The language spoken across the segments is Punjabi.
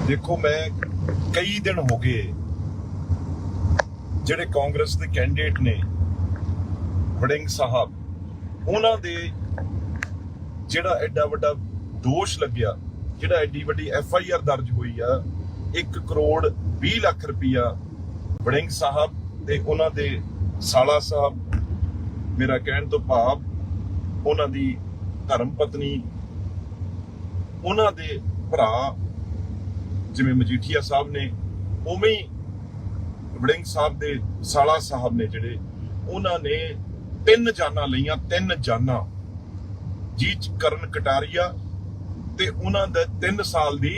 देखो मैं कई दिन हो गए ਜਿਹੜੇ ਕਾਂਗਰਸ ਦੇ ਕੈਂਡੀਡੇਟ ਨੇ ਵੜਿੰਗ ਸਾਹਿਬ ਉਹਨਾਂ ਦੇ ਜਿਹੜਾ ਐਡਾ ਵੱਡਾ ਦੋਸ਼ ਲੱਗਿਆ, ਜਿਹੜਾ ਐਡੀ ਵੱਡੀ FIR ਦਰਜ ਹੋਈ ਆ 1 ਕਰੋੜ 20 ਲੱਖ ਰੁਪਇਆ ਵੜਿੰਗ ਸਾਹਿਬ ਤੇ ਉਹਨਾਂ ਦੇ ਸਾਲਾ ਸਾਹਿਬ, ਮੇਰਾ ਕਹਿਣ ਤੋਂ ਭਾਵ ਉਹਨਾਂ ਦੀ ਧਰਮ ਪਤਨੀ, ਉਹਨਾਂ ਦੇ ਭਰਾ ਜਿਵੇਂ ਮਜੀਠੀਆ ਸਾਹਿਬ ਨੇ, ਉਵੇਂ ਹੀ ਵੜਿੰਗ ਸਾਹਿਬ ਦੇ ਸਾਲਾ ਸਾਹਿਬ ਨੇ ਜਿਹੜੇ ਉਹਨਾਂ ਨੇ 3 ਜਾਨਾਂ ਲਈਆਂ, 3 ਜਾਨਾਂ ਜੀਤ ਕਰਨ ਕਟਾਰੀਆ ਤੇ ਉਹਨਾਂ ਦਾ 3 ਸਾਲ ਦੀ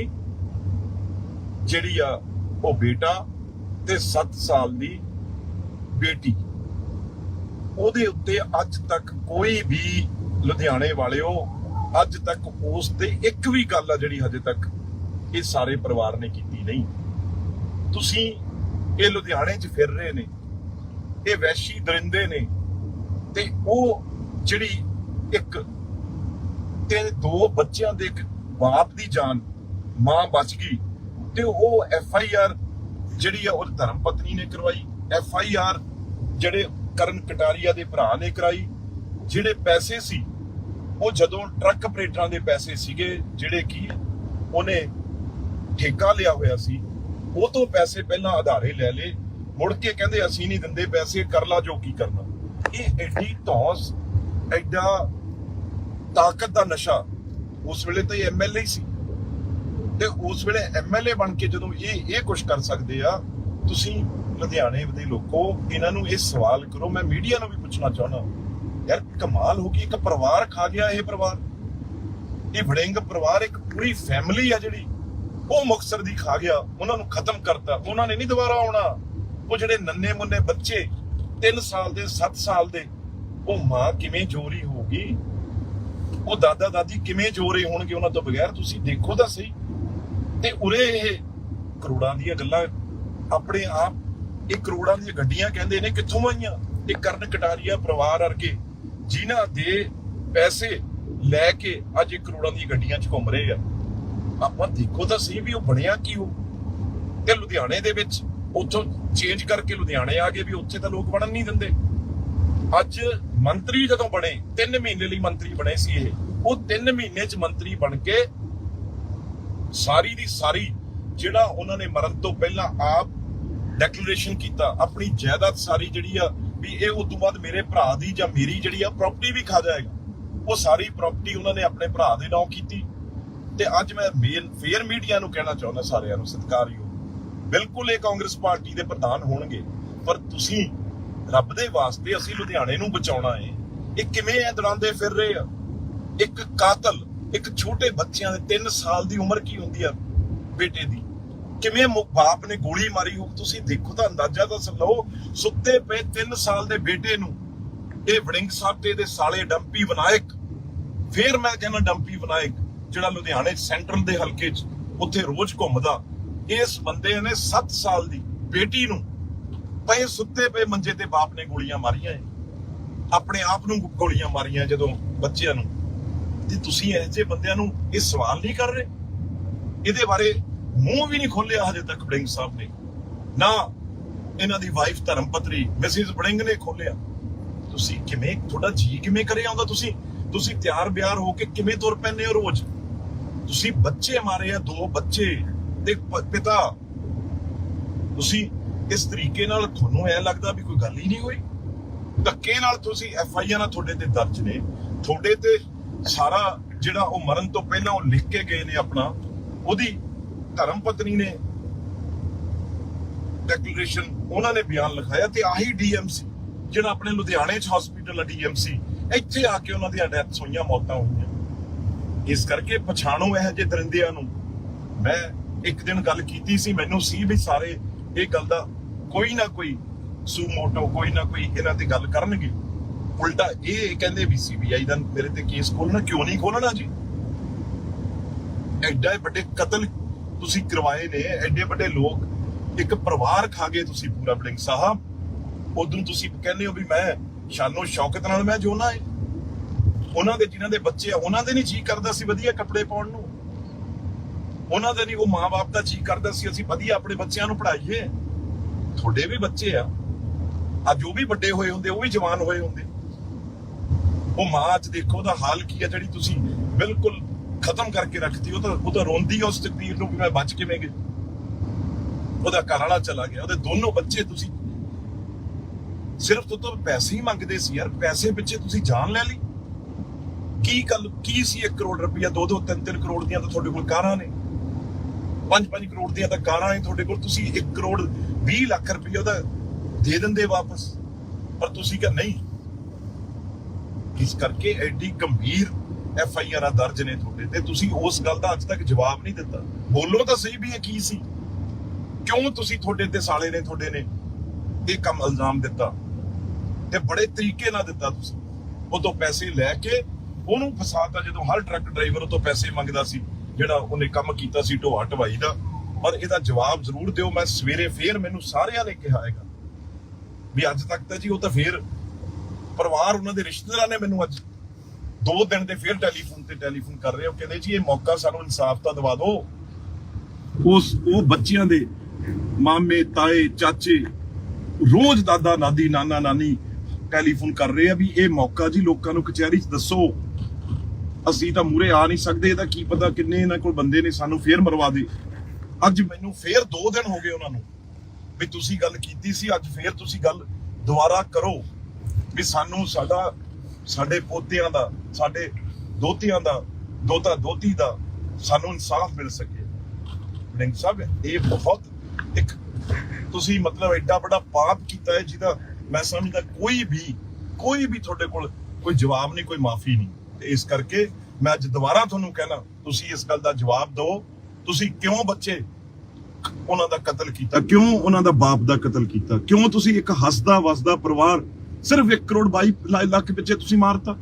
ਜਿਹੜੀ ਆ ਉਹ ਬੇਟਾ ਤੇ 7 ਸਾਲ ਦੀ ਬੇਟੀ। ਉਹਦੇ ਉੱਤੇ ਅੱਜ ਤੱਕ ਕੋਈ ਵੀ ਲੁਧਿਆਣੇ ਵਾਲਿਓ ਅੱਜ ਤੱਕ ਉਸ ਤੇ ਇੱਕ ਵੀ ਗੱਲ ਆ ਜਿਹੜੀ ਹਜੇ ਤੱਕ ਇਹ ਸਾਰੇ ਪਰਿਵਾਰ ਨੇ ਕੀਤੀ ਨਹੀਂ। ਤੁਸੀਂ ਇਹ ਲੁਧਿਆਣੇ 'ਚ ਫਿਰ ਰਹੇ ਨੇ, ਇਹ ਵੈਸ਼ੀ ਦਰਿੰਦੇ ਨੇ, ਤੇ ਉਹ ਜਿਹੜੀ ਇੱਕ ਤੇ 2 ਬੱਚਿਆਂ ਦੇ ਇੱਕ ਬਾਪ ਦੀ ਜਾਨ ਮਾਂ ਬਚ ਗਈ ਤੇ ਉਹ FIR ਜਿਹੜੀ ਆ ਉਹ ਧਰਮ ਪਤਨੀ ਨੇ ਕਰਵਾਈ, FIR ਜਿਹੜੇ ਕਰਨ ਕਟਾਰੀਆ ਦੇ ਭਰਾ ਨੇ ਕਰਾਈ। ਜਿਹੜੇ ਪੈਸੇ ਸੀ ਉਹ ਜਦੋਂ ਟਰੱਕ ਆਪਰੇਟਰਾਂ ਦੇ ਪੈਸੇ ਸੀਗੇ ਜਿਹੜੇ ਕੀ ਉਹਨੇ ਠੇਕਾ ਲਿਆ ਹੋਇਆ ਸੀ, ਉਹ ਤੋਂ ਪੈਸੇ ਪਹਿਲਾਂ ਆਧਾਰੇ ਲੈ ਲਏ, ਮੁੜ ਕੇ ਕਹਿੰਦੇ ਅਸੀਂ ਨਹੀਂ ਦਿੰਦੇ ਪੈਸੇ, ਕਰ ਲਾ ਜੋ ਕੀ ਕਰਨਾ। ਇਹ ਐਡੀ ਧੌਂਸ, ਐਡਾ ਤਾਕਤ ਦਾ ਨਸ਼ਾ। ਉਸ ਵੇਲੇ ਤਾਂ ਇਹ MLA ਸੀ ਤੇ ਉਸ ਵੇਲੇ MLA ਬਣ ਕੇ ਜਦੋਂ ਇਹ ਕੁਝ ਕਰ ਸਕਦੇ ਆ, ਤੁਸੀਂ ਲੁਧਿਆਣੇ ਦੇ ਲੋਕੋ ਇਹਨਾਂ ਨੂੰ ਇਹ ਸਵਾਲ ਕਰੋ। ਮੈਂ ਮੀਡੀਆ ਨੂੰ ਵੀ ਪੁੱਛਣਾ ਚਾਹੁੰਦਾ, ਯਾਰ ਕਮਾਲ ਹੋ ਗਈ, ਇੱਕ ਪਰਿਵਾਰ ਖਾ ਗਿਆ ਇਹ ਪਰਿਵਾਰ, ਇਹ ਵੜਿੰਗ ਪਰਿਵਾਰ, ਇੱਕ ਪੂਰੀ ਫੈਮਿਲੀ ਆ ਜਿਹੜੀ ਉਹ ਮੁਕਤਸਰ ਦੀ ਖਾ ਗਿਆ, ਉਹਨਾਂ ਨੂੰ ਖਤਮ ਕਰਤਾ। ਉਹਨਾਂ ਨੇ ਨਹੀਂ ਦੁਬਾਰਾ ਆਉਣਾ। ਉਹ ਜਿਹੜੇ ਨੰਨੇ ਮੁੰਨੇ ਬੱਚੇ 3 ਸਾਲ ਦੇ 7 ਸਾਲ ਦੇ, ਉਹ ਮਾਂ ਕਿਵੇਂ ਜੋਰੀ ਹੋਊਗੀ, ਉਹ ਦਾਦਾ ਦਾਦੀ ਕਿਵੇਂ ਜੋਰੇ ਹੋਣਗੇ ਉਹਨਾਂ ਤੋਂ ਬਗੈਰ। ਤੁਸੀਂ ਦੇਖੋ ਤਾਂ ਸਹੀ। ਤੇ ਉਰੇ ਇਹ ਕਰੋੜਾਂ ਦੀਆਂ ਗੱਲਾਂ ਆਪਣੇ ਆਪ, ਇਹ ਕਰੋੜਾਂ ਦੀਆਂ ਗੱਡੀਆਂ ਕਹਿੰਦੇ ਨੇ ਕਿੱਥੋਂ ਆਈਆਂ? ਇਹ ਕਰਨ ਕਟਾਰੀਆ ਪਰਿਵਾਰ ਵਰਗੇ ਜਿਨ੍ਹਾਂ ਦੇ ਪੈਸੇ ਲੈ ਕੇ ਅੱਜ ਇਹ ਕਰੋੜਾਂ ਦੀਆਂ ਗੱਡੀਆਂ 'ਚ ਘੁੰਮ ਰਹੇ ਆ। ਆਪਾਂ ਦੇਖੋ ਤਾਂ ਸਹੀ ਵੀ ਉਹ ਬਣਿਆ ਕੀ ਹੋ। ਤੇ ਲੁਧਿਆਣੇ ਦੇ ਵਿੱਚ ਉੱਥੋਂ ਚੇਂਜ ਕਰਕੇ ਲੁਧਿਆਣੇ ਆ ਗਏ ਵੀ ਉੱਥੇ ਤਾਂ ਲੋਕ ਵੜਨ ਨਹੀਂ ਦਿੰਦੇ। ਅੱਜ ਮੰਤਰੀ ਜਦੋਂ ਬਣੇ, 3 ਮਹੀਨੇ ਲਈ ਮੰਤਰੀ ਬਣੇ ਸੀ ਇਹ, ਉਹ 3 ਮਹੀਨੇ 'ਚ ਮੰਤਰੀ ਬਣ ਕੇ ਸਾਰੀ ਦੀ ਸਾਰੀ ਜਿਹੜਾ ਉਹਨਾਂ ਨੇ ਮਰਨ ਤੋਂ ਪਹਿਲਾਂ ਆਪ ਡੈਕਲੇਰੇਸ਼ਨ ਕੀਤਾ, ਆਪਣੀ ਜਾਇਦਾਦ ਸਾਰੀ ਜਿਹੜੀ ਆ ਵੀ ਇਹ ਉਸ ਤੋਂ ਬਾਅਦ ਮੇਰੇ ਭਰਾ ਦੀ ਜਾਂ ਮੇਰੀ ਜਿਹੜੀ ਆ ਪ੍ਰਾਪਰਟੀ ਵੀ ਖਾ ਜਾਏਗਾ, ਉਹ ਸਾਰੀ ਪ੍ਰਾਪਰਟੀ ਉਹਨਾਂ ਨੇ ਆਪਣੇ ਭਰਾ ਦੇ ਨਾਂ ਕੀਤੀ। ਤੇ ਅੱਜ ਮੈਂ ਫੇਰ ਮੀਡੀਆ ਨੂੰ ਕਹਿਣਾ ਚਾਹੁੰਦਾ, ਸਾਰਿਆਂ ਨੂੰ ਸਤਿਕਾਰਯੋਗ, ਬਿਲਕੁਲ ਇਹ ਕਾਂਗਰਸ ਪਾਰਟੀ ਦੇ ਪ੍ਰਧਾਨ ਹੋਣਗੇ, ਪਰ ਤੁਸੀਂ ਰੱਬ ਦੇ ਵਾਸਤੇ ਅਸੀਂ ਲੁਧਿਆਣੇ ਨੂੰ ਬਚਾਉਣਾ ਹੈ। ਇਹ ਕਿਵੇਂ ਐ ਦੜਾਉਂਦੇ ਫਿਰ ਰਹੇ ਆ? ਇੱਕ ਕਾਤਲ, ਇੱਕ ਛੋਟੇ ਬੱਚਿਆਂ ਦੇ 3 ਸਾਲ ਦੀ ਉਮਰ ਕੀ ਹੁੰਦੀ ਆ ਬੇਟੇ ਦੀ, ਕਿਵੇਂ ਬਾਪ ਨੇ ਗੋਲੀ ਮਾਰੀ ਹੋ? ਤੁਸੀਂ ਦੇਖੋ ਤਾਂ ਅੰਦਾਜ਼ਾ ਤਾਂ ਲਓ। ਸੁੱਤੇ ਪਏ 3 ਸਾਲ ਦੇ ਬੇਟੇ ਨੂੰ ਇਹ ਵੜਿੰਗ ਸਾਹਿਬ ਤੇ ਇਹਦੇ ਸਾਲੇ ਡੰਪੀ ਵਿਨਾਇਕ, ਫੇਰ ਮੈਂ ਕਹਿੰਦਾ ਡੰਪੀ ਵਿਨਾਇਕ ਜਿਹੜਾ ਲੁਧਿਆਣੇ ਸੈਂਟਰਲ ਦੇ ਹਲਕੇ 'ਚ ਉੱਥੇ ਰੋਜ਼ ਘੁੰਮਦਾ, ਇਸ ਬੰਦੇ ਨੇ 7 ਸਾਲ ਦੀ ਬੇਟੀ ਨੂੰ ਪਏ ਸੁੱਤੇ ਪਏ ਮੰਜੇ ਤੇ ਬਾਪ ਨੇ ਗੋਲੀਆਂ ਮਾਰੀਆਂ, ਆਪਣੇ ਆਪ ਨੂੰ ਗੋਲੀਆਂ ਮਾਰੀਆਂ ਜਦੋਂ ਬੱਚਿਆਂ ਨੂੰ। ਤੇ ਤੁਸੀਂ ਇਹੋ ਜਿਹੇ ਬੰਦਿਆਂ ਨੂੰ ਇਹ ਸਵਾਲ ਨਹੀਂ ਕਰ ਰਹੇ? ਇਹਦੇ ਬਾਰੇ ਮੂੰਹ ਵੀ ਨਹੀਂ ਖੋਲਿਆ ਹਜੇ ਤੱਕ ਵੜਿੰਗ ਸਾਹਿਬ ਨੇ, ਨਾ ਇਹਨਾਂ ਦੀ ਵਾਈਫ ਧਰਮ ਪਤਨੀ ਮਿਸਿਸ ਵੜਿੰਗ ਨੇ ਖੋਲਿਆ। ਤੁਸੀਂ ਕਿਵੇਂ, ਤੁਹਾਡਾ ਜੀ ਕਿਵੇਂ ਕਰੇ ਆਉਂਦਾ? ਤੁਸੀਂ ਤਿਆਰ ਬਿਆਰ ਹੋ ਕੇ ਕਿਵੇਂ ਤੁਰ ਪੈਂਦੇ ਹੋ ਰੋਜ਼? ਤੁਸੀਂ ਬੱਚੇ ਮਾਰੇ ਆ, 2 ਬੱਚੇ ਤੇ ਪਿਤਾ। ਤੁਸੀਂ ਇਸ ਤਰੀਕੇ ਨਾਲ, ਤੁਹਾਨੂੰ ਐ ਲੱਗਦਾ ਵੀ ਕੋਈ ਗੱਲ ਹੀ ਨਹੀਂ ਹੋਈ? ਧੱਕੇ ਨਾਲ ਤੁਸੀਂ FIR ਨਾਲ ਤੁਹਾਡੇ ਤੇ ਦਰਜ ਨੇ, ਤੁਹਾਡੇ ਤੇ ਸਾਰਾ ਜਿਹੜਾ ਉਹ ਮਰਨ ਤੋਂ ਪਹਿਲਾਂ ਉਹ ਲਿਖ ਕੇ ਗਏ ਨੇ ਆਪਣਾ, ਉਹਦੀ ਧਰਮ ਪਤਨੀ ਨੇ ਡੈਕਲੇਰੇਸ਼ਨ, ਉਹਨਾਂ ਨੇ ਬਿਆਨ ਲਿਖਾਇਆ। ਤੇ ਆਹੀ DMC ਜਿਹੜਾ ਆਪਣੇ ਲੁਧਿਆਣੇ 'ਚ ਹਸਪੀਟਲ ਆ DMC, ਇੱਥੇ ਆ ਕੇ ਉਹਨਾਂ ਦੀਆਂ ਡੈਥਸ ਹੋਈਆਂ, ਮੌਤਾਂ ਹੋਈਆਂ। ਇਸ ਕਰਕੇ ਪਛਾਣੋ ਇਹੋ ਜਿਹੇ ਦਰਿੰਦਿਆਂ ਨੂੰ। ਮੈਂ ਇੱਕ ਦਿਨ ਗੱਲ ਕੀਤੀ ਸੀ, ਮੈਨੂੰ ਸੀ ਵੀ ਸਾਰੇ ਇਹ ਗੱਲ ਦਾ ਕੋਈ ਨਾ ਕੋਈ ਸੂਮੋਟੋ, ਕੋਈ ਨਾ ਕੋਈ ਇਹਨਾਂ ਤੇ ਗੱਲ ਕਰਨਗੇ। ਉਲਟਾ ਇਹ ਕਹਿੰਦੇ ਵੀ CBI ਦਾ ਮੇਰੇ ਤੇ ਕੇਸ ਖੋਲਣਾ, ਕਿਉਂ ਨਹੀਂ ਖੋਲਣਾ ਜੀ? ਐਡੇ ਵੱਡੇ ਕਤਲ ਤੁਸੀਂ ਕਰਵਾਏ ਨੇ, ਐਡੇ ਵੱਡੇ ਲੋਕ, ਇੱਕ ਪਰਿਵਾਰ ਖਾ ਗਏ ਤੁਸੀਂ ਪੂਰਾ ਵੜਿੰਗ ਸਾਹਿਬ। ਉਦੋਂ ਤੁਸੀਂ ਕਹਿੰਦੇ ਹੋ ਵੀ ਮੈਂ ਸ਼ਾਨੋ ਸ਼ੌਕਤ ਨਾਲ ਮੈਂ ਜੋਨਾ ਹੈ। ਉਹਨਾਂ ਦੇ ਜਿਨ੍ਹਾਂ ਦੇ ਬੱਚੇ ਆ ਉਹਨਾਂ ਦੇ ਨਹੀਂ ਜੀ ਕਰਦਾ ਸੀ ਵਧੀਆ ਕੱਪੜੇ ਪਾਉਣ ਨੂੰ। ਉਹਨਾਂ ਦੇ ਨਹੀਂ, ਉਹ ਮਾਂ-ਬਾਪ ਦਾ ਜੀ ਕਰਦਾ ਸੀ ਅਸੀਂ ਵਧੀਆ ਆਪਣੇ ਬੱਚਿਆਂ ਨੂੰ ਪੜ੍ਹਾਈਏ। ਤੁਹਾਡੇ ਵੀ ਬੱਚੇ ਆ, ਅੱਜ ਉਹ ਵੀ ਵੱਡੇ ਹੋਏ ਹੁੰਦੇ, ਉਹ ਵੀ ਜਵਾਨ ਹੋਏ ਹੁੰਦੇ। ਉਹ ਮਾਂ ਅੱਜ ਦੇਖੋ ਉਹਦਾ ਹਾਲ ਕੀ ਹੈ, ਜਿਹੜੀ ਤੁਸੀਂ ਬਿਲਕੁਲ ਖਤਮ ਕਰਕੇ ਰੱਖਤੀ। ਉਹ ਤਾਂ ਰੋਂਦੀ ਆ ਉਸ ਤਕਦੀਰ ਨੂੰ ਵੀ ਮੈਂ ਬਚ ਕਿਵੇਂ ਗਈ। ਉਹਦਾ ਘਰ ਵਾਲਾ ਚਲਾ ਗਿਆ, ਉਹਦੇ ਦੋਨੋਂ ਬੱਚੇ, ਤੁਸੀਂ ਸਿਰਫ ਤੋਂ ਪੈਸੇ ਹੀ ਮੰਗਦੇ ਸੀ ਯਾਰ, ਪੈਸੇ ਪਿੱਛੇ ਤੁਸੀਂ ਜਾਨ ਲੈ ਲਈ। ਕੀ ਗੱਲ ਕੀ ਸੀ? 1 ਕਰੋੜ ਰੁਪਇਆ, 2-2, 3-3 ਕਰੋੜ ਦੀਆਂ ਤਾਂ ਤੁਹਾਡੇ ਕੋਲ ਕਾਰਾਂ ਨੇ, 5-5 ਕਰੋੜ ਦੀਆਂ ਤਾਂ ਕਾਰਾਂ ਨੇ ਤੁਹਾਡੇ ਕੋਲ। ਤੁਸੀਂ 1 ਕਰੋੜ 20 ਲੱਖ ਰੁਪਇਆ ਉਹਦਾ ਦੇ ਦਿੰਦੇ ਵਾਪਸ, ਪਰ ਤੁਸੀਂ ਕਿਹਾ ਨਹੀਂ। ਇਸ ਕਰਕੇ ਐਡੀ ਗੰਭੀਰ FIR ਦਰਜ ਨੇ ਤੁਹਾਡੇ ਤੇ, ਤੁਸੀਂ ਉਸ ਗੱਲ ਦਾ ਅੱਜ ਤੱਕ ਜਵਾਬ ਨਹੀਂ ਦਿੱਤਾ। ਬੋਲੋ ਤਾਂ ਸਹੀ ਵੀ ਇਹ ਕੀ ਸੀ, ਕਿਉਂ ਤੁਸੀਂ ਤੁਹਾਡੇ ਤੇ ਸਾਲੇ ਨੇ ਤੁਹਾਡੇ ਨੇ ਇਹ ਕੰਮ ਇਲਜ਼ਾਮ ਦਿੱਤਾ, ਤੇ ਬੜੇ ਤਰੀਕੇ ਨਾਲ ਦਿੱਤਾ। ਤੁਸੀਂ ਉਹ ਤੋਂ ਪੈਸੇ ਲੈ ਕੇ ਉਹਨੂੰ ਫਸਾਤਾ, ਜਦੋਂ ਹਰ ਟਰੱਕ ਡਰਾਈਵਰ ਉਹ ਤੋਂ ਪੈਸੇ ਮੰਗਦਾ ਸੀ, ਜਿਹੜਾ ਉਹਨੇ ਕੰਮ ਕੀਤਾ ਸੀ ਢੋਆ ਢਵਾਈ ਦਾ। ਪਰ ਇਹਦਾ ਜਵਾਬ ਜ਼ਰੂਰ ਦਿਓ। ਮੈਂ ਸਵੇਰੇ ਫੇਰ, ਮੈਨੂੰ ਸਾਰਿਆਂ ਨੇ ਕਿਹਾ ਹੈਗਾ ਵੀ ਅੱਜ ਤੱਕ ਤਾਂ ਜੀ ਉਹ ਤਾਂ ਫੇਰ ਪਰਿਵਾਰ, ਉਹਨਾਂ ਦੇ ਰਿਸ਼ਤੇਦਾਰਾਂ ਨੇ ਮੈਨੂੰ ਅੱਜ 2 ਦਿਨ ਦੇ ਫੇਰ ਟੈਲੀਫੋਨ ਕਰ ਰਹੇ ਹੋ, ਕਹਿੰਦੇ ਜੀ ਇਹ ਮੌਕਾ ਸਾਨੂੰ ਇਨਸਾਫ ਤਾਂ ਦਵਾ ਦਿਓ। ਉਹ ਬੱਚਿਆਂ ਦੇ ਮਾਮੇ ਤਾਏ ਚਾਚੇ ਰੋਜ਼ ਦਾਦਾ ਦਾਦੀ ਨਾਨਾ ਨਾਨੀ ਟੈਲੀਫੋਨ ਕਰ ਰਹੇ ਆ ਵੀ ਇਹ ਮੌਕਾ ਜੀ ਲੋਕਾਂ ਨੂੰ ਕਚਹਿਰੀ 'ਚ ਦੱਸੋ, ਅਸੀਂ ਤਾਂ ਮੂਰੇ ਆ ਨਹੀਂ ਸਕਦੇ, ਇਹਦਾ ਕੀ ਪਤਾ ਕਿੰਨੇ ਇਹਨਾਂ ਕੋਲ ਬੰਦੇ ਨੇ, ਸਾਨੂੰ ਫੇਰ ਮਰਵਾ ਦੇ। ਅੱਜ ਮੈਨੂੰ ਫੇਰ 2 ਦਿਨ ਹੋ ਗਏ ਉਹਨਾਂ ਨੂੰ ਵੀ ਤੁਸੀਂ ਗੱਲ ਕੀਤੀ ਸੀ, ਅੱਜ ਫੇਰ ਤੁਸੀਂ ਗੱਲ ਦੁਬਾਰਾ ਕਰੋ ਵੀ ਸਾਨੂੰ ਸਾਡੇ ਪੋਤਿਆਂ ਦਾ, ਸਾਡੇ ਦੋਤਿਆਂ ਦਾ, ਦੋਤਾ ਦੋਤੀ ਦਾ ਸਾਨੂੰ ਇਨਸਾਫ ਮਿਲ ਸਕੇ। ਵੜਿੰਗ ਸਾਹਿਬ, ਇਹ ਬਹੁਤ ਇੱਕ ਤੁਸੀਂ ਮਤਲਬ ਐਡਾ ਵੱਡਾ ਪਾਪ ਕੀਤਾ ਹੈ ਜਿਹਦਾ ਮੈਂ ਸਮਝਦਾ ਕੋਈ ਵੀ ਤੁਹਾਡੇ ਕੋਲ ਕੋਈ ਜਵਾਬ ਨਹੀਂ, ਕੋਈ ਮਾਫੀ ਨਹੀਂ। ਤੇ ਇਸ ਕਰਕੇ ਮੈਂ ਅੱਜ ਦੁਬਾਰਾ ਤੁਹਾਨੂੰ ਕਹਿਣਾ, ਤੁਸੀਂ ਇਸ ਗੱਲ ਦਾ ਜਵਾਬ ਦਿਓ। ਤੁਸੀਂ ਕਿਉਂ ਬੱਚੇ ਉਹਨਾਂ ਦਾ ਕਤਲ ਕੀਤਾ, ਕਿਉਂ ਉਹਨਾਂ ਦਾ ਬਾਪ ਦਾ ਕਤਲ ਕੀਤਾ, ਕਿਉਂ ਤੁਸੀਂ ਇੱਕ ਹੱਸਦਾ ਵਸਦਾ ਪਰਿਵਾਰ ਸਿਰਫ 1 ਕਰੋੜ 22 ਲੱਖ ਪਿੱਛੇ ਤੁਸੀਂ ਮਾਰਤਾ।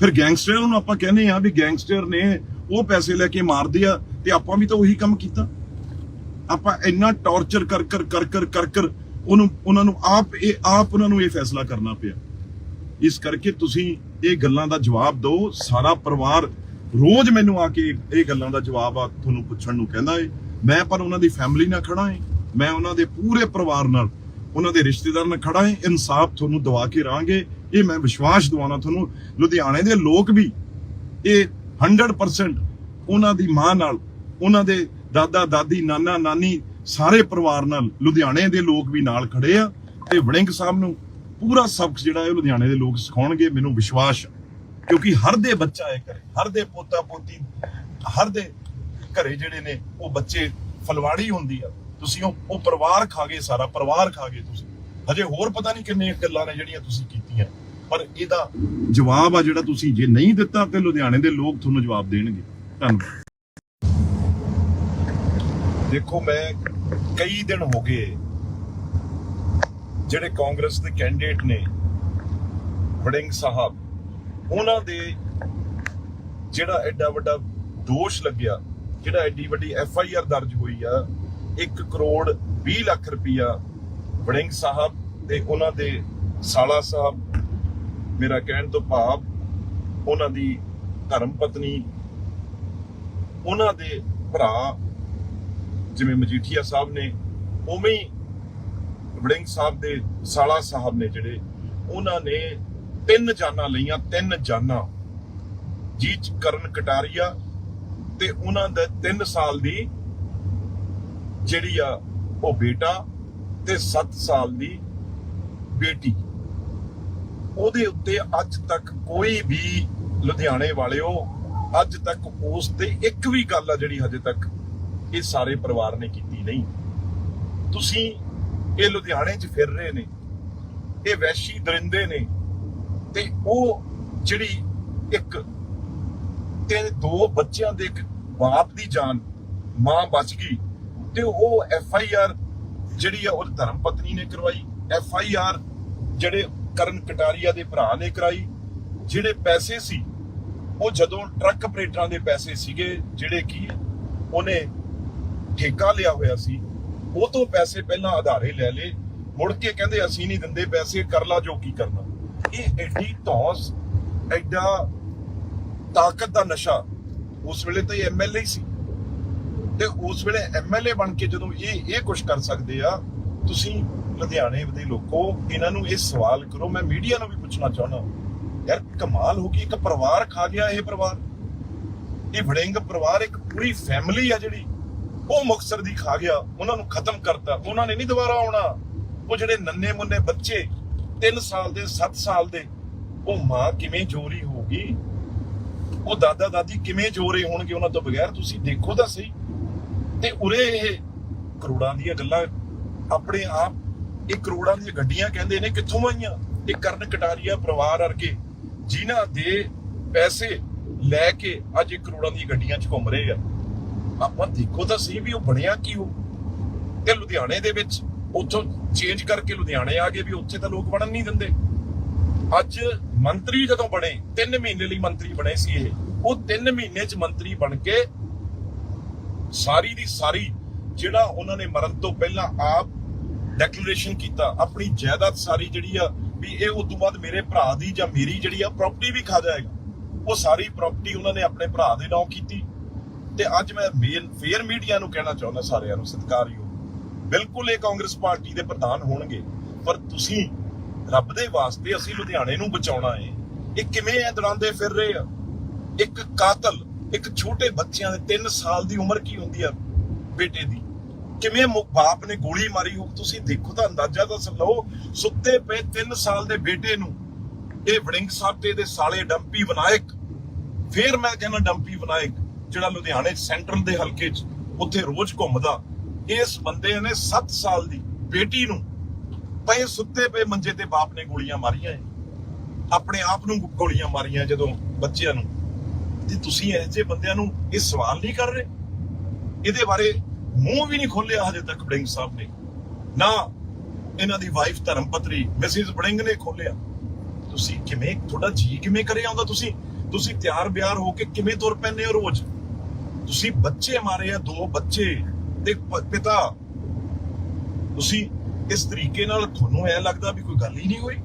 ਫਿਰ ਗੈਂਗਸਟਰ ਨੂੰ ਆਪਾਂ ਕਹਿੰਦੇ ਆ ਵੀ ਗੈਂਗਸਟਰ ਨੇ ਉਹ ਪੈਸੇ ਲੈ ਕੇ ਮਾਰਦੇ ਆ, ਤੇ ਆਪਾਂ ਵੀ ਤਾਂ ਉਹੀ ਕੰਮ ਕੀਤਾ। ਆਪਾਂ ਇੰਨਾ ਟੌਰਚਰ ਕਰ ਉਹਨਾਂ ਨੂੰ ਆਪ ਉਹਨਾਂ ਨੂੰ ਇਹ ਫੈਸਲਾ ਕਰਨਾ ਪਿਆ। ਇਸ ਕਰਕੇ ਤੁਸੀਂ ਇਹ ਗੱਲਾਂ ਦਾ ਜਵਾਬ ਦਿਓ। ਸਾਰਾ ਪਰਿਵਾਰ ਰੋਜ਼ ਮੈਨੂੰ ਆ ਕੇ ਇਹ ਗੱਲਾਂ ਦਾ ਜਵਾਬ ਆ ਤੁਹਾਨੂੰ ਪੁੱਛਣ ਨੂੰ ਕਹਿੰਦਾ ਏ। ਮੈਂ ਪਰ ਉਹਨਾਂ ਦੀ ਫੈਮਿਲੀ ਨਾਲ ਖੜਾ ਏ, ਮੈਂ ਉਹਨਾਂ ਦੇ ਪੂਰੇ ਪਰਿਵਾਰ ਨਾਲ, ਉਹਨਾਂ ਦੇ ਰਿਸ਼ਤੇਦਾਰ ਨਾਲ ਖੜਾ ਏ। ਇਨਸਾਫ ਤੁਹਾਨੂੰ ਦਵਾ ਕੇ ਰਹਾਂਗੇ, ਇਹ ਮੈਂ ਵਿਸ਼ਵਾਸ ਦਿਵਾਉਣਾ ਤੁਹਾਨੂੰ। ਲੁਧਿਆਣੇ ਦੇ ਲੋਕ ਵੀ ਇਹ 100% ਉਹਨਾਂ ਦੀ ਮਾਂ ਨਾਲ, ਉਹਨਾਂ ਦੇ ਦਾਦਾ ਦਾਦੀ ਨਾਨਾ ਨਾਨੀ ਸਾਰੇ ਪਰਿਵਾਰ ਨਾਲ ਲੁਧਿਆਣੇ ਦੇ ਲੋਕ ਵੀ ਨਾਲ ਖੜੇ ਆ। ਤੇ ਵੜਿੰਗ ਸਾਹਿਬ ਨੂੰ ਪੂਰਾ ਸਬਕ ਜਿਹੜਾ ਹੈ ਲੁਧਿਆਣੇ ਦੇ ਲੋਕ ਸਿਖਾਉਣਗੇ, ਮੈਨੂੰ ਵਿਸ਼ਵਾਸ। ਕਿਉਂਕਿ ਹਰ ਦੇ ਬੱਚਾ ਹੈ ਘਰੇ, ਹਰ ਦੇ ਪੋਤਾ ਪੋਤੀ, ਹਰ ਦੇ ਘਰੇ ਜਿਹੜੇ ਨੇ ਉਹ ਬੱਚੇ ਫਲਵਾੜੀ ਹੁੰਦੀ ਆ। ਤੁਸੀਂ ਉਹ ਪਰਿਵਾਰ ਖਾ ਗਏ, ਸਾਰਾ ਪਰਿਵਾਰ ਖਾ ਗਏ ਤੁਸੀਂ। ਹਜੇ ਹੋਰ ਪਤਾ ਨਹੀਂ ਕਿੰਨੇ ਗੱਲਾਂ ਨੇ ਜਿਹੜੀਆਂ ਤੁਸੀਂ ਕੀਤੀਆਂ, ਪਰ ਇਹਦਾ ਜਵਾਬ ਆ ਜਿਹੜਾ ਤੁਸੀਂ ਜੇ ਨਹੀਂ ਦਿੱਤਾ ਤੇ ਲੁਧਿਆਣੇ ਦੇ ਲੋਕ ਤੁਹਾਨੂੰ ਜਵਾਬ ਦੇਣਗੇ। ਧੰਨਵਾਦ। ਦੇਖੋ, ਮੈਂ ਕਈ ਦਿਨ ਹੋ ਗਏ ਜਿਹੜੇ ਕਾਂਗਰਸ ਦੇ ਕੈਂਡੀਡੇਟ ਨੇ, ਵੜਿੰਗ ਸਾਹਿਬ, ਉਹਨਾਂ ਦੇ ਜਿਹੜਾ ਐਡਾ ਵੱਡਾ ਦੋਸ਼ ਲੱਗਿਆ, ਜਿਹੜਾ ਐਡੀ ਵੱਡੀ FIR ਦਰਜ ਹੋਈ ਆ, 1 ਕਰੋੜ 20 ਲੱਖ ਰੁਪਇਆ ਵੜਿੰਗ ਸਾਹਿਬ ਤੇ ਉਹਨਾਂ ਦੇ ਸਾਲਾ ਸਾਹਿਬ, ਮੇਰਾ ਕਹਿਣ ਤੋਂ ਭਾਵ ਉਹਨਾਂ ਦੀ ਧਰਮ ਪਤਨੀ, ਉਹਨਾਂ ਦੇ ਭਰਾ ਜਿਵੇਂ ਮਜੀਠੀਆ ਸਾਹਿਬ ਨੇ, ਉਵੇਂ ਹੀ ਵੜਿੰਗ ਸਾਹਿਬ ਦੇ ਸਾਲਾ ਸਾਹਿਬ ਨੇ, ਜਿਹੜੇ ਉਹਨਾਂ ਨੇ 3 ਜਾਨਾਂ ਲਈਆਂ। 3 ਜਾਨਾਂ ਜੀਤ ਕਰਨ ਕਟਾਰੀਆ ਤੇ ਉਹਨਾਂ ਦਾ 3 ਸਾਲ ਦੀ ਜਿਹੜੀ ਆ ਉਹ ਬੇਟਾ ਤੇ 7 ਸਾਲ ਦੀ ਬੇਟੀ। ਉਹਦੇ ਉੱਤੇ ਅੱਜ ਤੱਕ ਕੋਈ ਵੀ ਲੁਧਿਆਣੇ ਵਾਲਿਓ, ਅੱਜ ਤੱਕ ਉਸ ਤੇ ਇੱਕ ਵੀ ਗੱਲ ਆ ਜਿਹੜੀ ਹਜੇ ਤੱਕ ਇਹ ਸਾਰੇ ਪਰਿਵਾਰ ਨੇ ਕੀਤੀ ਨਹੀਂ। ਤੁਸੀਂ ਇਹ ਲੁਧਿਆਣੇ 'ਚ ਫਿਰ ਰਹੇ ਨੇ, ਇਹ ਵੈਸ਼ੀ ਦਰਿੰਦੇ ਨੇ, ਤੇ ਉਹ ਜਿਹੜੀ ਇੱਕ ਤੇ 2 ਬੱਚਿਆਂ ਦੇ ਇੱਕ ਬਾਪ ਦੀ ਜਾਨ, ਮਾਂ ਬਚ ਗਈ, ਤੇ ਉਹ FIR ਜਿਹੜੀ ਆ ਉਹ ਧਰਮ ਪਤਨੀ ਨੇ ਕਰਵਾਈ। FIR ਜਿਹੜੇ ਕਰਨ ਕਟਾਰੀਆ ਦੇ ਭਰਾ ਨੇ ਕਰਾਈ। ਜਿਹੜੇ ਪੈਸੇ ਸੀ ਉਹ ਜਦੋਂ ਟਰੱਕ ਆਪਰੇਟਰਾਂ ਦੇ ਪੈਸੇ ਸੀਗੇ, ਜਿਹੜੇ ਕੀ ਉਹਨੇ ਠੇਕਾ ਲਿਆ ਹੋਇਆ ਸੀ, ਉਹ ਤੋਂ ਪੈਸੇ ਪਹਿਲਾਂ ਆਧਾਰੇ ਲੈ ਲਏ, ਮੁੜ ਕੇ ਕਹਿੰਦੇ ਅਸੀਂ ਨਹੀਂ ਦਿੰਦੇ ਪੈਸੇ, ਕਰ ਲਾ ਜੋ ਕੀ ਕਰਨਾ। ਇਹ ਐਡੀ ਧੌਂਸ, ਐਡਾ ਤਾਕਤ ਦਾ ਨਸ਼ਾ। ਉਸ ਵੇਲੇ ਤਾਂ ਇਹ MLA ਸੀ, ਤੇ ਉਸ ਵੇਲੇ ਐਮਐਲਏ ਬਣ ਕੇ ਜਦੋਂ ਇਹ ਕੁਝ ਕਰ ਸਕਦੇ ਆ, ਤੁਸੀਂ ਲੁਧਿਆਣੇ ਦੇ ਲੋਕੋ ਇਹਨਾਂ ਨੂੰ ਇਹ ਸਵਾਲ ਕਰੋ। ਮੈਂ ਮੀਡੀਆ ਨੂੰ ਵੀ ਪੁੱਛਣਾ ਚਾਹੁੰਦਾ ਯਾਰ, ਕਮਾਲ ਹੋ ਗਈ, ਇੱਕ ਪਰਿਵਾਰ ਖਾ ਗਿਆ ਇਹ ਪਰਿਵਾਰ, ਇਹ ਵੜਿੰਗ ਪਰਿਵਾਰ, ਇੱਕ ਪੂਰੀ ਫੈਮਿਲੀ ਆ ਜਿਹੜੀ ਉਹ ਮੁਕਤਸਰ ਦੀ ਖਾ ਗਿਆ, ਉਹਨਾਂ ਨੂੰ ਖਤਮ ਕਰਤਾ। ਉਹਨਾਂ ਨੇ ਨਹੀਂ ਦੁਬਾਰਾ ਆਉਣਾ। ਉਹ ਜਿਹੜੇ ਨੰਨੇ ਮੁੰਨੇ ਬੱਚੇ 3 ਸਾਲ ਦੇ 7 ਸਾਲ ਦੇ, ਉਹ ਮਾਂ ਕਿਵੇਂ ਜੋਰੀ ਹੋਊਗੀ, ਉਹ ਦਾਦਾ ਦਾਦੀ ਕਿਵੇਂ ਜੋਰੇ ਹੋਣਗੇ ਉਹਨਾਂ ਤੋਂ ਬਗੈਰ? ਤੁਸੀਂ ਦੇਖੋ ਤਾਂ ਸਹੀ। ਤੇ ਉਰੇ ਇਹ ਕਰੋੜਾਂ ਦੀਆਂ ਗੱਲਾਂ ਆਪਣੇ ਆਪ, ਇਹ ਕਰੋੜਾਂ ਦੀਆਂ ਗੱਡੀਆਂ ਕਹਿੰਦੇ ਨੇ ਕਿੱਥੋਂ ਆਈਆਂ? ਇਹ ਕਰਨ ਕਟਾਰੀਆ ਪਰਿਵਾਰ ਵਰਗੇ ਜਿਨ੍ਹਾਂ ਦੇ ਪੈਸੇ ਲੈ ਕੇ ਅੱਜ ਇਹ ਕਰੋੜਾਂ ਦੀਆਂ ਗੱਡੀਆਂ 'ਚ ਘੁੰਮ ਰਹੇ ਆ। ਆਪਾਂ ਦੇਖੋ ਤਾਂ ਸਹੀ ਵੀ ਉਹ ਬਣਿਆ ਕੀ ਹੋ। ਤੇ ਲੁਧਿਆਣੇ ਦੇ ਵਿੱਚ ਉੱਥੋਂ ਚੇਂਜ ਕਰਕੇ ਲੁਧਿਆਣੇ ਆ ਗਏ ਵੀ ਉੱਥੇ ਤਾਂ ਲੋਕ ਵੜਨ ਨਹੀਂ ਦਿੰਦੇ। ਅੱਜ ਮੰਤਰੀ ਜਦੋਂ ਬਣੇ, 3 ਮਹੀਨੇ ਲਈ ਮੰਤਰੀ ਬਣੇ ਸੀ ਇਹ, ਉਹ 3 ਮਹੀਨੇ 'ਚ ਮੰਤਰੀ ਬਣ ਕੇ ਸਾਰੀ ਦੀ ਸਾਰੀ ਜਿਹੜਾ ਉਹਨਾਂ ਨੇ ਮਰਨ ਤੋਂ ਪਹਿਲਾਂ ਆਪ ਡੈਕਲੇਰੇਸ਼ਨ ਕੀਤਾ, ਆਪਣੀ ਜਾਇਦਾਦ ਸਾਰੀ ਜਿਹੜੀ ਆ ਵੀ ਇਹ ਉਸ ਤੋਂ ਬਾਅਦ ਮੇਰੇ ਭਰਾ ਦੀ ਜਾਂ ਮੇਰੀ ਜਿਹੜੀ ਆ ਪ੍ਰਾਪਰਟੀ ਵੀ ਖਾ ਜਾਏਗਾ, ਉਹ ਸਾਰੀ ਪ੍ਰਾਪਰਟੀ ਉਹਨਾਂ ਨੇ ਆਪਣੇ ਭਰਾ ਦੇ ਨਾਂ ਕੀਤੀ। ਤੇ ਅੱਜ ਮੈਂ ਫੇਰ ਮੀਡੀਆ ਨੂੰ ਕਹਿਣਾ ਚਾਹੁੰਦਾ, ਸਾਰਿਆਂ ਨੂੰ ਸਤਿਕਾਰਯੋਗ, ਬਿਲਕੁਲ ਇਹ ਕਾਂਗਰਸ ਪਾਰਟੀ ਦੇ ਪ੍ਰਧਾਨ ਹੋਣਗੇ, ਪਰ ਤੁਸੀਂ ਰੱਬ ਦੇ ਵਾਸਤੇ ਅਸੀਂ ਲੁਧਿਆਣੇ ਨੂੰ ਬਚਾਉਣਾ ਹੈ। ਇਹ ਕਿਵੇਂ ਐ ਦੜਾਉਂਦੇ ਫਿਰ ਰਹੇ ਆ? ਇੱਕ ਕਾਤਲ, ਇੱਕ ਛੋਟੇ ਬੱਚਿਆਂ ਦੇ 3 ਸਾਲ ਦੀ ਉਮਰ ਕੀ ਹੁੰਦੀ ਆ ਬੇਟੇ ਦੀ, ਕਿਵੇਂ ਬਾਪ ਨੇ ਗੋਲੀ ਮਾਰੀ ਹੋ? ਤੁਸੀਂ ਦੇਖੋ ਤਾਂ ਅੰਦਾਜ਼ਾ ਤਾਂ ਲਓ। ਸੁੱਤੇ ਪਏ 3 ਸਾਲ ਦੇ ਬੇਟੇ ਨੂੰ ਇਹ ਵੜਿੰਗ ਸਾਹਿਬ ਤੇ ਇਹਦੇ ਸਾਲੇ ਡੰਪੀ ਵਿਨਾਇਕ, ਫੇਰ ਮੈਂ ਕਹਿੰਦਾ ਡੰਪੀ ਵਿਨਾਇਕ, ਜਿਹੜਾ ਲੁਧਿਆਣੇ ਸੈਂਟਰਲ ਦੇ ਹਲਕੇ 'ਚ ਉੱਥੇ ਰੋਜ਼ ਘੁੰਮਦਾ, ਇਸ ਬੰਦੇ ਨੇ 7 ਸਾਲ ਦੀ ਬੇਟੀ ਨੂੰ ਪਏ ਸੁੱਤੇ ਪਏ ਮੰਜੇ ਤੇ ਬਾਪ ਨੇ ਗੋਲੀਆਂ ਮਾਰੀਆਂ, ਆਪਣੇ ਆਪ ਨੂੰ ਗੋਲੀਆਂ ਮਾਰੀਆਂ ਜਦੋਂ ਬੱਚਿਆਂ ਨੂੰ। ਤੇ ਤੁਸੀਂ ਇਹੋ ਜਿਹੇ ਬੰਦਿਆਂ ਨੂੰ ਇਹ ਸਵਾਲ ਨਹੀਂ ਕਰ ਰਹੇ? ਇਹਦੇ ਬਾਰੇ ਮੂੰਹ ਵੀ ਨਹੀਂ ਖੋਲਿਆ ਹਜੇ ਤੱਕ ਵੜਿੰਗ ਸਾਹਿਬ ਨੇ, ਨਾ ਇਹਨਾਂ ਦੀ ਵਾਈਫ ਧਰਮ ਪਤਨੀ ਮਿਸਿਸ ਵੜਿੰਗ ਨੇ ਖੋਲਿਆ। ਤੁਸੀਂ ਕਿਵੇਂ, ਤੁਹਾਡਾ ਜੀ ਕਿਵੇਂ ਕਰੇ ਆਉਂਦਾ? ਤੁਸੀਂ ਤਿਆਰ ਬਿਆਰ ਹੋ ਕੇ ਕਿਵੇਂ ਤੁਰ ਪੈਂਦੇ ਹੋ ਰੋਜ਼? ਤੁਸੀਂ ਬੱਚੇ ਮਾਰੇ ਆ, 2 ਬੱਚੇ ਤੇ ਪਿਤਾ, ਤੁਸੀਂ ਇਸ ਤਰੀਕੇ ਨਾਲ, ਤੁਹਾਨੂੰ ਐ ਲੱਗਦਾ ਵੀ ਕੋਈ ਗੱਲ ਹੀ ਨਹੀਂ ਹੋਈ?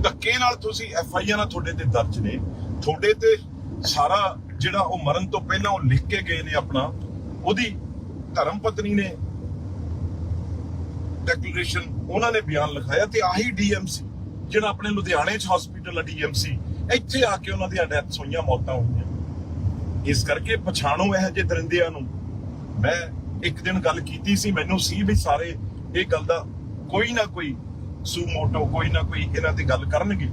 ਧੱਕੇ ਨਾਲ ਤੁਸੀਂ FIR ਨਾਲ ਤੁਹਾਡੇ ਤੇ ਦਰਜ ਨੇ, ਤੁਹਾਡੇ ਤੇ ਸਾਰਾ ਜਿਹੜਾ ਉਹ ਮਰਨ ਤੋਂ ਪਹਿਲਾਂ ਉਹ ਲਿਖ ਕੇ ਗਏ ਨੇ ਆਪਣਾ, ਉਹਦੀ ਧਰਮ ਪਤਨੀ ਨੇ ਡੈਕਲੇਰੇਸ਼ਨ, ਉਹਨਾਂ ਨੇ ਬਿਆਨ ਲਿਖਾਇਆ। ਤੇ ਆਹੀ DMC ਜਿਹੜਾ ਆਪਣੇ ਲੁਧਿਆਣੇ 'ਚ ਹਸਪੀਟਲ ਆ DMC, ਇੱਥੇ ਆ ਕੇ ਉਹਨਾਂ ਦੀਆਂ ਡੈਥਸ ਹੋਈਆਂ, ਮੌਤਾਂ ਹੋਈਆਂ। ਇਸ ਕਰਕੇ ਪਛਾਣੋ ਇਹੋ ਜਿਹੇ ਦਰਿੰਦਿਆਂ ਨੂੰ। ਮੈਂ ਇੱਕ ਦਿਨ ਗੱਲ ਕੀਤੀ ਸੀ, ਮੈਨੂੰ ਸੀ ਵੀ ਸਾਰੇ ਇਹ ਗੱਲ ਦਾ ਕੋਈ ਨਾ ਕੋਈ ਸੂਮੋਟੋ, ਕੋਈ ਨਾ ਕੋਈ ਇਹਨਾਂ ਤੇ ਗੱਲ ਕਰਨਗੇ।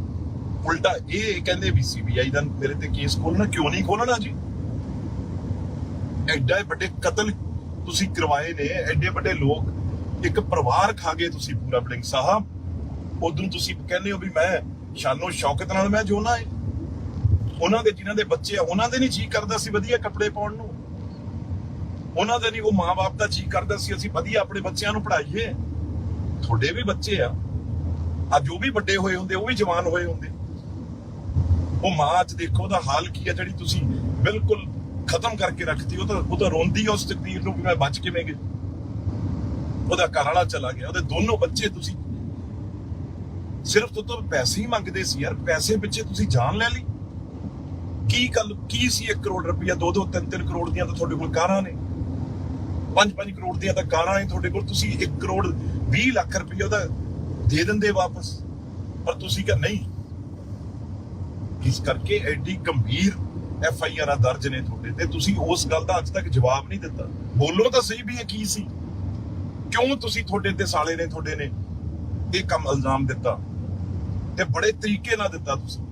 ਉਲਟਾ ਇਹ ਕਹਿੰਦੇ ਵੀ CBI ਦਾ ਮੇਰੇ ਤੇ ਕੇਸ ਖੋਲਣਾ, ਕਿਉਂ ਨਹੀਂ ਖੋਲਣਾ ਜੀ? ਐਡੇ ਵੱਡੇ ਕਤਲ ਤੁਸੀਂ ਕਰਵਾਏ ਨੇ, ਐਡੇ ਵੱਡੇ ਲੋਕ, ਇੱਕ ਪਰਿਵਾਰ ਖਾ ਗਏ ਤੁਸੀਂ ਪੂਰਾ ਵੜਿੰਗ ਸਾਹਿਬ। ਉਦੋਂ ਤੁਸੀਂ ਕਹਿੰਦੇ ਹੋ ਵੀ ਮੈਂ ਸ਼ਾਨੋ ਸ਼ੌਕਤ ਨਾਲ ਮੈਂ ਜੋਨਾ ਹੈ। ਉਹਨਾਂ ਦੇ ਜਿਨ੍ਹਾਂ ਦੇ ਬੱਚੇ ਆ, ਉਹਨਾਂ ਦੇ ਨਹੀਂ ਜੀ ਕਰਦਾ ਸੀ ਵਧੀਆ ਕੱਪੜੇ ਪਾਉਣ ਨੂੰ? ਉਹਨਾਂ ਦੇ ਨਹੀਂ ਉਹ ਮਾਂ-ਬਾਪ ਦਾ ਜੀ ਕਰਦਾ ਸੀ ਅਸੀਂ ਵਧੀਆ ਆਪਣੇ ਬੱਚਿਆਂ ਨੂੰ ਪੜ੍ਹਾਈਏ? ਤੁਹਾਡੇ ਵੀ ਬੱਚੇ ਆ, ਅੱਜ ਉਹ ਵੀ ਵੱਡੇ ਹੋਏ ਹੁੰਦੇ, ਉਹ ਵੀ ਜਵਾਨ ਹੋਏ ਹੁੰਦੇ। ਉਹ ਮਾਂ ਅੱਜ ਦੇਖੋ ਉਹਦਾ ਹਾਲ ਕੀ ਆ, ਜਿਹੜੀ ਤੁਸੀਂ ਬਿਲਕੁਲ ਖਤਮ ਕਰਕੇ ਰੱਖਤੀ। ਉਹ ਤਾਂ ਰੋਂਦੀ ਆ ਉਸ ਤਕਦੀਰ ਨੂੰ ਵੀ ਮੈਂ ਬਚ ਕਿਵੇਂ ਗਿਆ। ਉਹਦਾ ਘਰ ਵਾਲਾ ਚਲਾ ਗਿਆ, ਉਹਦੇ ਦੋਨੋਂ ਬੱਚੇ, ਤੁਸੀਂ ਸਿਰਫ ਤੋਂ ਪੈਸੇ ਹੀ ਮੰਗਦੇ ਸੀ ਯਾਰ, ਪੈਸੇ ਪਿੱਛੇ ਤੁਸੀਂ ਜਾਨ ਲੈ ਲਈ। ਕੀ ਗੱਲ ਕੀ ਸੀ? 1 ਕਰੋੜ ਰੁਪਇਆ, 2-2, 3-3 ਕਰੋੜ ਦੀਆਂ ਤਾਂ ਤੁਹਾਡੇ ਕੋਲ ਕਾਰਾਂ ਨੇ, 5-5 ਕਰੋੜ ਦੀਆਂ ਤਾਂ ਕਾਰਾਂ ਨੇ ਤੁਹਾਡੇ ਕੋਲ। ਤੁਸੀਂ 1 ਕਰੋੜ 20 ਲੱਖ ਰੁਪਇਆ ਉਹਦਾ ਦੇ ਦਿੰਦੇ ਵਾਪਸ, ਪਰ ਤੁਸੀਂ ਕਿਹਾ ਨਹੀਂ। ਇਸ ਕਰਕੇ ਐਡੀ ਗੰਭੀਰ FIR ਦਰਜ ਨੇ ਤੁਹਾਡੇ ਤੇ, ਤੁਸੀਂ ਉਸ ਗੱਲ ਦਾ ਅੱਜ ਤੱਕ ਜਵਾਬ ਨਹੀਂ ਦਿੱਤਾ। ਬੋਲੋ ਤਾਂ ਸਹੀ ਵੀ ਇਹ ਕੀ ਸੀ, ਕਿਉਂ ਤੁਸੀਂ ਤੁਹਾਡੇ ਤੇ ਸਾਲੇ ਨੇ ਤੁਹਾਡੇ ਨੇ ਇਹ ਕੰਮ ਇਲਜ਼ਾਮ ਦਿੱਤਾ, ਤੇ ਬੜੇ ਤਰੀਕੇ ਨਾਲ ਦਿੱਤਾ। ਤੁਸੀਂ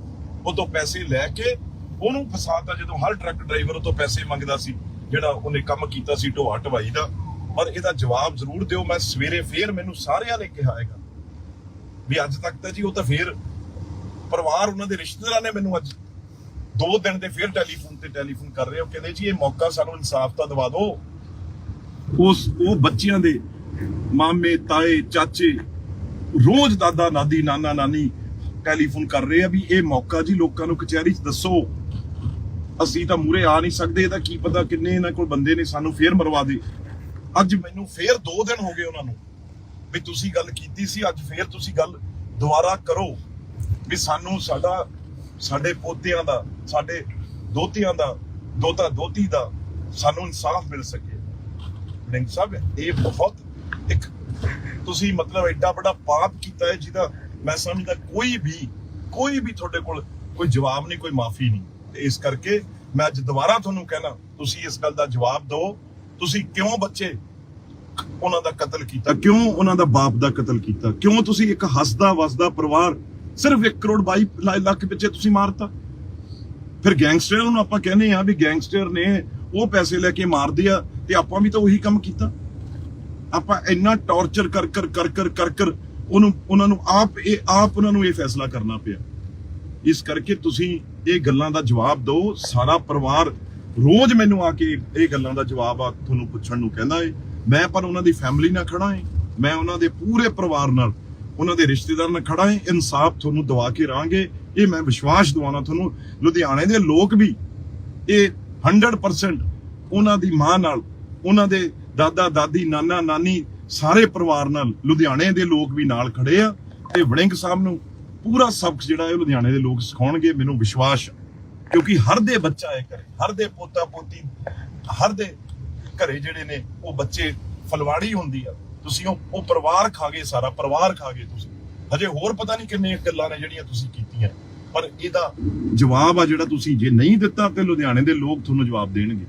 ਉਹ ਤੋਂ ਪੈਸੇ ਲੈ ਕੇ ਉਹਨੂੰ ਫਸਾਤਾ, ਜਦੋਂ ਹਰ ਟਰੱਕ ਡਰਾਈਵਰ ਉਹ ਤੋਂ ਪੈਸੇ ਮੰਗਦਾ ਸੀ ਜਿਹੜਾ ਉਹਨੇ ਕੰਮ ਕੀਤਾ ਸੀ ਢੋਆ ਢਵਾਈ ਦਾ। ਪਰ ਇਹਦਾ ਜਵਾਬ ਜ਼ਰੂਰ ਦਿਓ। ਮੈਂ ਸਵੇਰੇ ਫੇਰ, ਮੈਨੂੰ ਸਾਰਿਆਂ ਨੇ ਕਿਹਾ ਹੈਗਾ ਵੀ ਅੱਜ ਤੱਕ ਤਾਂ ਜੀ ਉਹ ਤਾਂ ਫੇਰ ਪਰਿਵਾਰ, ਉਹਨਾਂ ਦੇ ਰਿਸ਼ਤੇਦਾਰਾਂ ਨੇ ਮੈਨੂੰ ਅੱਜ 2 ਦਿਨ ਦੇ ਫੇਰ ਟੈਲੀਫੋਨ ਕਰ ਰਹੇ ਹੋ, ਕਹਿੰਦੇ ਜੀ ਇਹ ਮੌਕਾ ਸਾਨੂੰ ਇਨਸਾਫ ਤਾਂ ਦਵਾ ਦਿਓ। ਉਹ ਬੱਚਿਆਂ ਦੇ ਮਾਮੇ, ਤਾਏ, ਚਾਚੇ, ਰੋਜ਼ ਦਾਦਾ ਦਾਦੀ, ਨਾਨਾ ਨਾਨੀ ਟੈਲੀਫੋਨ ਕਰ ਰਹੇ ਆ ਵੀ ਇਹ ਮੌਕਾ ਜੀ ਲੋਕਾਂ ਨੂੰ ਕਚਹਿਰੀ 'ਚ ਦੱਸੋ, ਅਸੀਂ ਤਾਂ ਮੂਰੇ ਆ ਨਹੀਂ ਸਕਦੇ, ਇਹਦਾ ਕੀ ਪਤਾ ਕਿੰਨੇ ਇਹਨਾਂ ਕੋਲ ਬੰਦੇ ਨੇ, ਸਾਨੂੰ ਫੇਰ ਮਰਵਾ ਦੇ। ਅੱਜ ਮੈਨੂੰ ਫੇਰ 2 ਦਿਨ ਹੋ ਗਏ ਉਹਨਾਂ ਨੂੰ ਵੀ ਤੁਸੀਂ ਗੱਲ ਕੀਤੀ ਸੀ, ਅੱਜ ਫੇਰ ਤੁਸੀਂ ਗੱਲ ਦੁਬਾਰਾ ਕਰੋ ਵੀ ਸਾਨੂੰ ਸਾਡੇ ਪੋਤਿਆਂ ਦਾ, ਸਾਡੇ ਦੋਤਿਆਂ ਦਾ, ਦੋਤਾ ਦੋਤੀ ਦਾ ਸਾਨੂੰ ਇਨਸਾਫ ਮਿਲ ਸਕੇ। ਵੜਿੰਗ ਸਾਹਿਬ ਇਹ ਬਹੁਤ ਇੱਕ ਤੁਸੀਂ ਮਤਲਬ ਐਡਾ ਵੱਡਾ ਪਾਪ ਕੀਤਾ ਹੈ ਜਿਹਦਾ ਮੈਂ ਸਮਝਦਾ ਕੋਈ ਵੀ ਤੁਹਾਡੇ ਕੋਲ ਕੋਈ ਜਵਾਬ ਨਹੀਂ, ਕੋਈ ਮਾਫੀ ਨਹੀਂ। ਤੇ ਇਸ ਕਰਕੇ ਮੈਂ ਅੱਜ ਦੁਬਾਰਾ ਤੁਹਾਨੂੰ ਕਹਿਣਾ, ਤੁਸੀਂ ਇਸ ਗੱਲ ਦਾ ਜਵਾਬ ਦਿਓ, ਤੁਸੀਂ ਕਿਉਂ ਬੱਚੇ ਉਹਨਾਂ ਦਾ ਕਤਲ ਕੀਤਾ, ਕਿਉਂ ਉਹਨਾਂ ਦਾ ਬਾਪ ਦਾ ਕਤਲ ਕੀਤਾ, ਕਿਉਂ ਤੁਸੀਂ ਇੱਕ ਹੱਸਦਾ ਵਸਦਾ ਪਰਿਵਾਰ ਸਿਰਫ 1 ਕਰੋੜ 22 ਲੱਖ ਪਿੱਛੇ ਤੁਸੀਂ ਮਾਰਤਾ। ਫਿਰ ਗੈਂਗਸਟਰ ਨੂੰ ਆਪਾਂ ਕਹਿੰਦੇ ਆ ਵੀ ਗੈਂਗਸਟਰ ਨੇ ਉਹ ਪੈਸੇ ਲੈ ਕੇ ਮਾਰਦੇ ਆ, ਤੇ ਆਪਾਂ ਵੀ ਤਾਂ ਉਹੀ ਕੰਮ ਕੀਤਾ। ਆਪਾਂ ਇੰਨਾ ਟੌਰਚਰ ਕਰ ਉਹਨਾਂ ਨੂੰ ਆਪ ਉਹਨਾਂ ਨੂੰ ਇਹ ਫੈਸਲਾ ਕਰਨਾ ਪਿਆ। ਇਸ ਕਰਕੇ ਤੁਸੀਂ ਇਹ ਗੱਲਾਂ ਦਾ ਜਵਾਬ ਦਿਓ। ਸਾਰਾ ਪਰਿਵਾਰ ਰੋਜ਼ ਮੈਨੂੰ ਆ ਕੇ ਇਹ ਗੱਲਾਂ ਦਾ ਜਵਾਬ ਆ ਤੁਹਾਨੂੰ ਪੁੱਛਣ ਨੂੰ ਕਹਿੰਦਾ ਏ। ਮੈਂ ਪਰ ਉਹਨਾਂ ਦੀ ਫੈਮਿਲੀ ਨਾਲ ਖੜਾ ਏ, ਮੈਂ ਉਹਨਾਂ ਦੇ ਪੂਰੇ ਪਰਿਵਾਰ ਨਾਲ, ਉਹਨਾਂ ਦੇ ਰਿਸ਼ਤੇਦਾਰ ਨਾਲ ਖੜਾ ਏ। ਇਨਸਾਫ ਤੁਹਾਨੂੰ ਦਵਾ ਕੇ ਰਹਾਂਗੇ, ਇਹ ਮੈਂ ਵਿਸ਼ਵਾਸ ਦਿਵਾਉਣਾ ਤੁਹਾਨੂੰ। ਲੁਧਿਆਣੇ ਦੇ ਲੋਕ ਵੀ ਇਹ 100% ਉਹਨਾਂ ਦੀ ਮਾਂ ਨਾਲ, ਉਹਨਾਂ ਦੇ ਦਾਦਾ ਦਾਦੀ, ਨਾਨਾ ਨਾਨੀ, ਸਾਰੇ ਪਰਿਵਾਰ ਨਾਲ ਲੁਧਿਆਣੇ ਦੇ ਲੋਕ ਵੀ ਨਾਲ ਖੜੇ ਆ। ਤੇ ਵੜਿੰਗ ਸਾਹਿਬ ਨੂੰ ਪੂਰਾ ਸਬਕ ਜਿਹੜਾ ਇਹ ਲੁਧਿਆਣੇ ਦੇ ਲੋਕ ਸਿਖਾਉਣਗੇ, ਮੈਨੂੰ ਵਿਸ਼ਵਾਸ। ਕਿਉਂਕਿ ਹਰ ਦੇ ਬੱਚਾ ਹੈ ਘਰੇ, ਹਰ ਦੇ ਪੋਤਾ ਪੋਤੀ, ਹਰ ਦੇ ਘਰੇ ਜਿਹੜੇ ਨੇ ਉਹ ਬੱਚੇ ਫਲਵਾੜੀ ਹੁੰਦੀ ਆ। ਤੁਸੀਂ ਉਹ ਪਰਿਵਾਰ ਖਾ ਗਏ, ਸਾਰਾ ਪਰਿਵਾਰ ਖਾ ਗਏ ਤੁਸੀਂ। ਹਜੇ ਹੋਰ ਪਤਾ ਨਹੀਂ ਕਿੰਨੀਆਂ ਗੱਲਾਂ ਨੇ ਜਿਹੜੀਆਂ ਤੁਸੀਂ ਕੀਤੀਆਂ, ਪਰ ਇਹਦਾ ਜਵਾਬ ਆ ਜਿਹੜਾ ਤੁਸੀਂ ਜੇ ਨਹੀਂ ਦਿੱਤਾ ਤੇ ਲੁਧਿਆਣੇ ਦੇ ਲੋਕ ਤੁਹਾਨੂੰ ਜਵਾਬ ਦੇਣਗੇ।